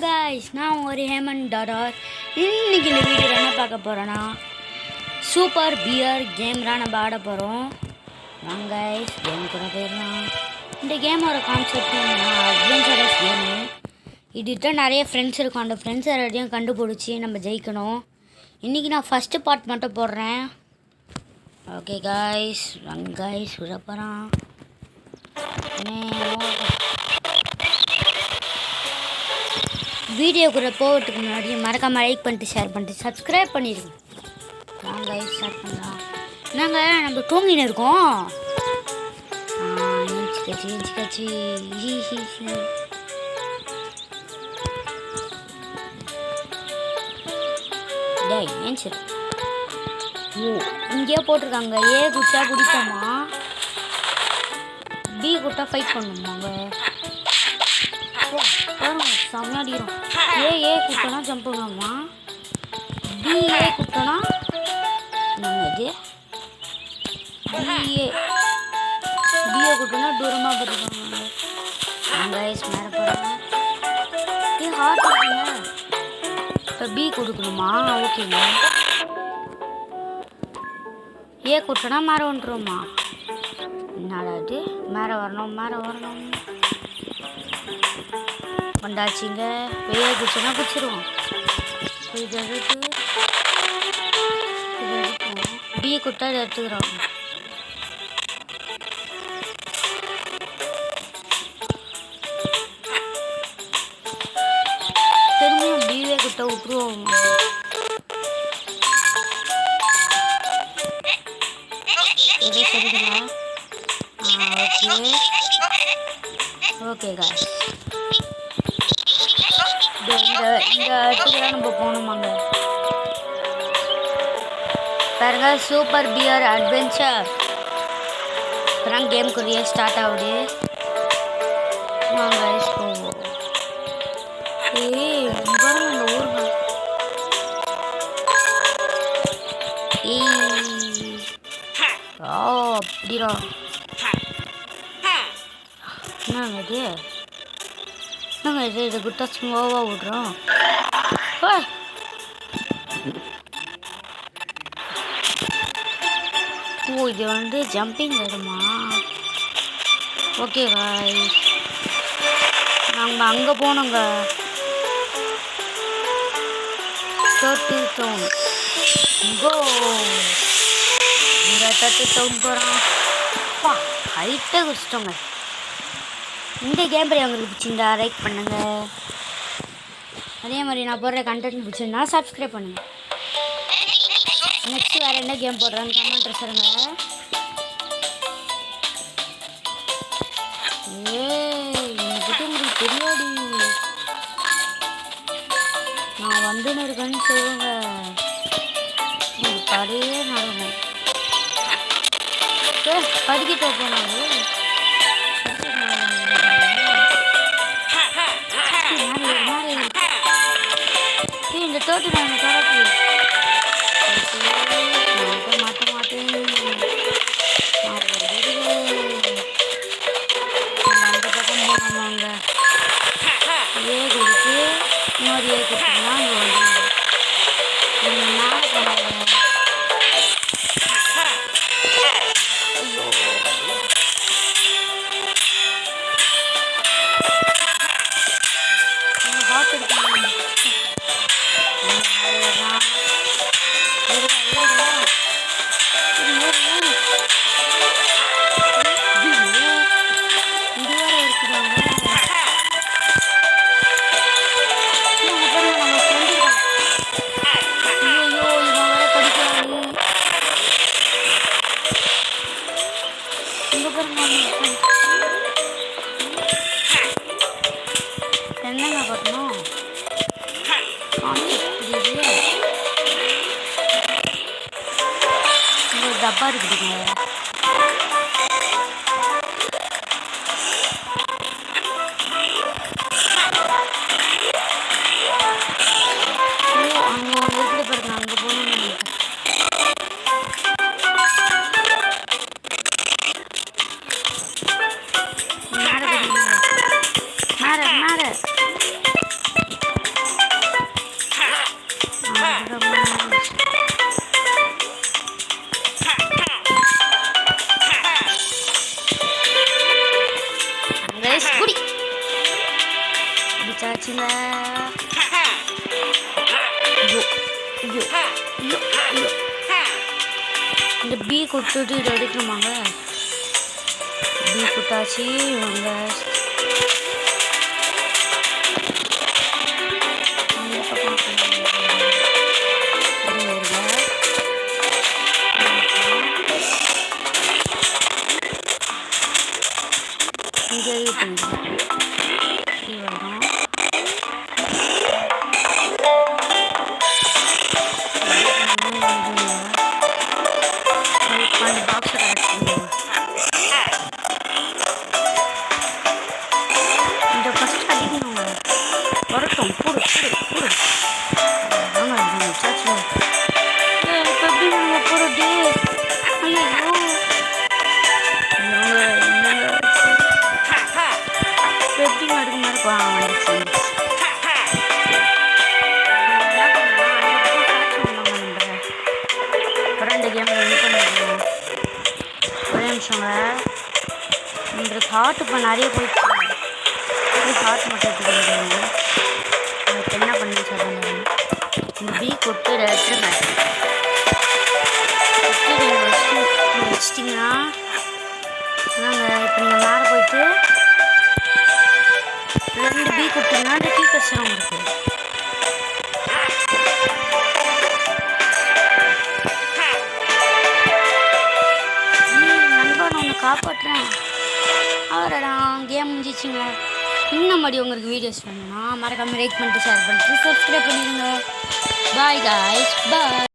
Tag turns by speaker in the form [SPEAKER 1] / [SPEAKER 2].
[SPEAKER 1] Guys நான் ஒரு Hemant daughter இன்னைக்கு இந்த வீடியோல என்ன பார்க்க போறோம்னா சூப்பர் பியர் கேம் தான் நம்ம ஆட போறோம். வாங்க गाइस கேம் கூட போறோம். இந்த கேமோட கான்செப்ட் என்னன்னா அட்வென்ச்சரஸ் கேம். இதுட்ட நிறைய ஃப்ரெண்ட்ஸ் இருக்கும். அந்த ஃப்ரெண்ட்ஸ் எல்லாரையும் கண்டுபிடிச்சி நம்ம ஜெயிக்கணும். இன்னைக்கு நான் ஃபர்ஸ்ட் பார்ட் மட்டும் போடுறேன். ஓகே गाइस வாங்க गाइस உள்ள போறோம். வீடியோ கூட போகிறதுக்கு முன்னாடி மறக்காம லைக் பண்ணிட்டு ஷேர் பண்ணிட்டு சப்ஸ்கிரைப் பண்ணிடுங்க. வாங்க ஸ்டார்ட் பண்ணலாம். நாங்கள் நம்ம தூங்கின்னு இருக்கோம். கச்சி டேய் ஏன்சர் ஓ இங்கேயே போட்டிருக்காங்க. ஏ குட்டா குடிப்போமா, பி குட்டா ஃபைட் பண்ணுமாங்க. செம்மையாடிடும். ஏ குட்டனா ஜம்ப் பண்ணலாமா, பிஏ குட்டனா என்னது, பிஏ குட்டனா தூரமாக போட்டுருக்காங்க. நாங்கள் மேலே போகிறோம். ஹார்ட் இருக்குங்க. இப்போ பி கொடுக்கணுமா? ஓகேங்க. ஏ குட்டனா மேலே வந்துடுமா? என்னடாது மேலே வரணும் வந்தாச்சுங்க. வெய்ய குச்சினா குச்சிருவோம். இது எடுத்து பி குட்டா எடுத்துக்கிறோம். திரும்பியும் பிஏ குட்டை விட்டுருவோம். எது சரிங்களா? ஓகே காய்ஸ் இந்த இடத்துக்கு தான் நம்ம போகணுமாங்க. பாருங்க சூப்பர் பியர் அட்வென்ச்சர் இப்போதான் கேமுக்குரிய ஸ்டார்ட் ஆகுது. வாங்க போவோம். பாருங்க இந்த ஊருங்க. அப்படிடா என்னங்க இது குட்டா ஸ்லோவாக விட்றோம். ஓ இது வந்து ஜம்பிங் இடமா? ஓகே காய்ஸ் நாங்கள் அங்கே போனோங்க. 30 டவுன் கோ இங்கே 30 டவுன் போகிறோம். ஹைட்டே குடிச்சிட்டோங்க. இந்த கேம் பிளே உங்களுக்கு பிடிச்சிருந்தா லைக் பண்ணுங்கள். அதே மாதிரி நான் போடுற கண்டென்ட் பிடிச்சிருந்தா சப்ஸ்கிரைப் பண்ணுங்கள். நெக்ஸ்ட் வேறு என்ன கேம் போடுறேன்னு கமெண்ட் சொல்லுங்க. எனக்கு தெரியாது, நான் வந்துன்னு இருக்கேன்னு சொல்லுங்க. கடையே நடக்கும். படிக்கிட்ட போனாங்க. இந்த தோட்டு நான் தரப்பு மாட்ட மாட்டேன். அந்த பக்கம் போனாங்க. ஏ கொடுத்து இன்னொரு ஏ கொடுத்தீங்கன்னா அங்கே வந்து மேலே போனாங்க. ஹார்ட் எடுக்கணும். என்னங்க பண்ணணும் ஒரு டப்பா இருக்குதுங்க. அங்கே எப்படி பாருங்க, அங்கே போகணும். மேலே ஆச்சுங்க. ஐயோ ஐயோ ஐயோ ஐயோ. இந்த பி கொடுத்துட்டு இதை எடுக்கணுமாங்க? பி கொடுத்தாச்சு. இவங்க இங்கே வரட்டும். போடு போடு போடு. ஆமாம் சாச்சு. இப்போ எப்படி நம்ம போகிறது? ஐயோ எப்படி அடுக்க மாதிரி வந்துச்சு. ரெண்டு கேம் வின் பண்ணிடுவோம். ஒரே நிமிஷங்க. உங்களுக்கு ஹார்ட் இப்போ நிறைய போயிடுச்சு. ஹார்ட் மட்டும் எடுத்துக்கிட்டு அதுக்கு என்ன பண்ணி சொல்லுங்க. இந்த பி கொட்டு எடுத்துருங்க. கொட்டு நீங்கள் வச்சிட்டிங்கன்னா நாங்கள் இப்போ நீங்கள் மேலே போயிட்டு 2 பி கொடுத்தீங்கன்னா அந்த டீ கஷ்டம் இருக்கு. நண்பா நான் உன்னை காப்பாற்றுறேன். அவரடா கேம் முடிஞ்சிச்சுங்க. இன்னும் மறுபடியும் உங்களுக்கு வீடியோஸ் வேணும்னா மறக்காமல் லைக் பண்ணிட்டு ஷேர் பண்ணிட்டு சப்ஸ்கிரைப் பண்ணிடுங்க. பாய் காய்ஸ், பாய்.